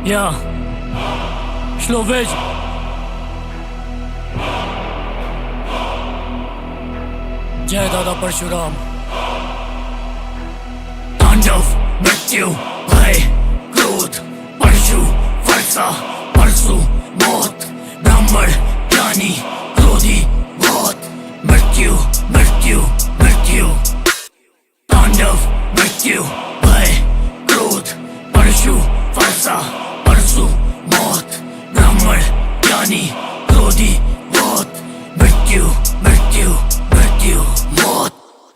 Ja. Slowik. जय दादा परशुराम। तांडव, मृत्यु, भय, क्रोध, परशु, वर्षा, परशु, मौत, ब्राह्मण, ज्ञानी, क्रोधी, बहुत, मृत्यु, मृत्यु, मृत्यु। तांडव, मृत्यु, भय, क्रोध, परशु, वर्षा, परशु, मौत, ब्राह्मण, ज्ञानी, क्रोधी, बहुत, मृत्यु, मृत्यु, मृत्यु, मौत।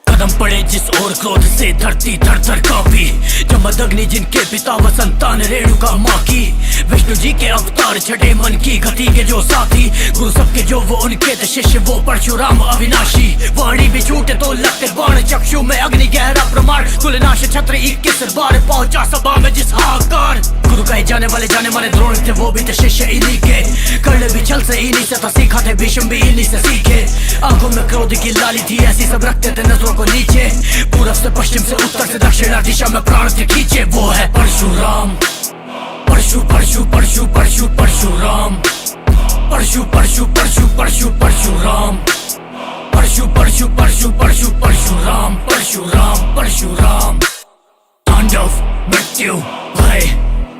कदम पड़े जिस ओर क्रोध से धरती थर थर कांपी। जमद अग्नि जिनके पिता व संतान रेणुका माँ की। विष्णु जी के अवतार छठे मन की गति के जो साथी। गुरु सबके जो वो उनके थे शिष्य वो परशुराम अविनाशी। वाणी भी छूटे तो लगते बाण चक्षु में अग्नि गहरा प्रमाण। कुलनाश छत्र 21 बार पहुंचा सभा में जिस हाहाकार। गुरु कहे जाने वाले जाने माने द्रोण थे वो भी थे शिष्य इन्हीं के। कर्ण भी छल से इन्हीं से था सीखा थे भीष्म भी इन्हीं से सीखे। आंखों में क्रोध की लाली थी ऐसी सब रखते थे नजरों को नीचे। पूरब से पश्चिम से उत्तर से दक्षिण दिशा में प्राण थे खींचे। वो है परशुराम। परशु परशु परशु परशु परशुराम। परशु परशु परशु परशु परशुराम। परशु परशु परशु परशु परशुराम। परशुराम परशुराम। तांडव, मृत्यु, भय,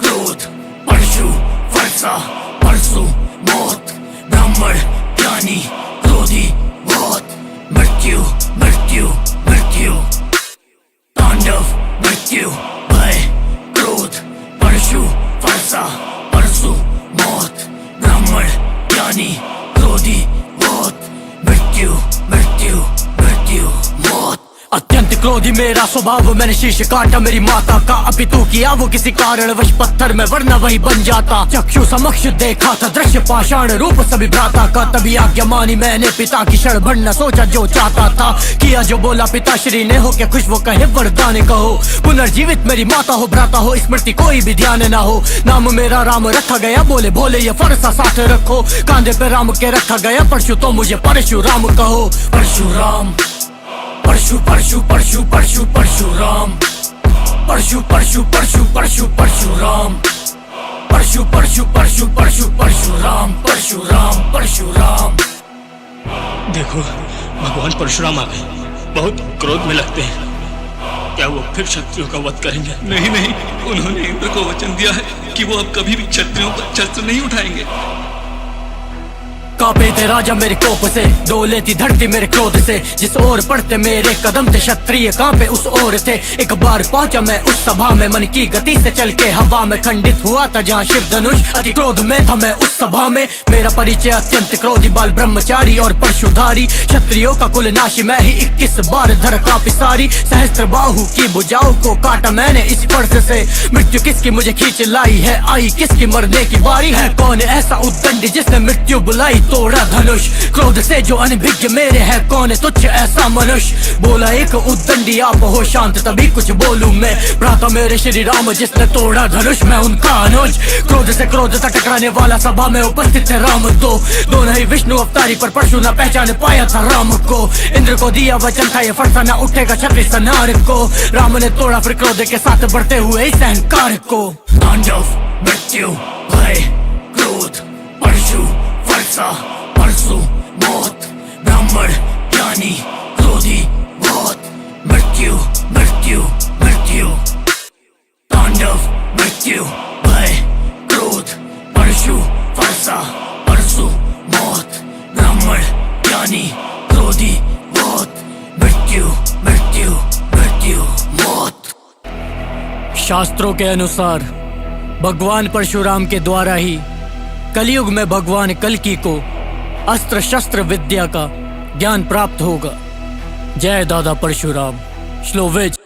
क्रोध, परशु, वर्षा, परशु, मौत, ब्राह्मण, ज्ञानी, क्रोधी, बहुत, मृत्यु, मृत्यु, मृत्यु। तांडव, मृत्यु, भय, क्रोध, परशु, वर्षा, परशु, मौत, ब्राह्मण, ज्ञानी, क्रोधी, बहुत, मृत्यु, मृत्यु, मृत्यु, मौत। अत्यंत क्रोधी मेरा स्वभाव मैंने शीश काटा मेरी माता का। अभी तू किया वो किसी कारणवश पत्थर में वरना वही बन जाता। चक्षु समक्ष देखा था दृश्य पाषाण रूप सभी भ्राता का। तभी आज्ञा मानी मैंने पिता की शरण बढ़ना सोचा जो चाहता था। किया जो बोला पिताश्री ने हो क्या खुश वो कहे वरदान कहो। पुनर्जीवित मेरी माता हो भ्राता हो स्मृति कोई भी ध्यान ना हो। नाम मेरा राम रखा गया बोले भोले ये फरसा साथ रखो। कांधे पे राम के रखा गया परशु तो मुझे परशुराम कहो। परशुराम। परशु परशु परशु परशु परशुराम। परशु परशु परशु परशु परशुराम। परशु परशु परशु परशु परशुराम। परशुराम परशुराम। देखो भगवान परशुराम आ गए। बहुत क्रोध में लगते हैं। क्या वो फिर क्षत्रियों का वध करेंगे? नहीं नहीं, उन्होंने इंद्र को वचन दिया है कि वो अब कभी भी क्षत्रियों पर शस्त्र नहीं उठाएंगे। कांपे थे राजा मेरे कोप से डोले थी धरती मेरे क्रोध से। जिस ओर पड़ते मेरे कदम थे क्षत्रिय कांपे उस ओर थे। एक बार पहुंचा मैं उस सभा में मन की गति से चल के हवा में खंडित हुआ था जहाँ शिव धनुष अति क्रोध में था मैं उस सभा में। मेरा परिचय अत्यंत क्रोधी बाल ब्रह्मचारी और परशुधारी। क्षत्रियों का कुल नाशी मैं ही 21 बार धर कांपी सारी। सहस्त्र बाहु की भुजाओं को काटा मैंने इस फर्श से। मृत्यु किसकी मुझे खींच लाई है आई किसकी मरने की बारी है। कौन ऐसा उद्दंडी जिसने मृत्यु बुलाई तोड़ा धनुष। क्रोध से जो अनभिज्ञ मेरे है कौन तुच्छ ऐसा मनुष्य। बोला एक उद्दंडी आप हो शांत तभी कुछ बोलूं मैं। भ्राता मेरे श्री राम जिसने तोड़ा धनुष मैं उनका अनुज। क्रोध से क्रोध से टकराने वाला सभा में उपस्थित है राम तो। दोनों ही विष्णु अवतारी पर परशु न पहचान पाया था राम को। इंद्र को दिया वचन था ये फरसा न उठेगा क्षत्रिय संहार को। राम ने तोड़ा फिर क्रोध के साथ बढ़ते हुए इस अहंकार को। तांडव, मृत्यु, भय, क्रोध, परशु, वर्षा, परशु, मौत, ब्राह्मण, ज्ञानी, क्रोधी, बहुत, मृत्यु, मृत्यु, मृत्यु। तांडव, मृत्यु, भय, क्रोध, परशु, वर्षा, परशु, मौत, ब्राह्मण, ज्ञानी, क्रोधी, बहुत, मृत्यु, मृत्यु, मृत्यु, मौत। शास्त्रों के अनुसार भगवान परशुराम के द्वारा ही कलयुग में भगवान कल्कि को अस्त्र शस्त्र विद्या का ज्ञान प्राप्त होगा। जय दादा परशुराम। स्लोविज।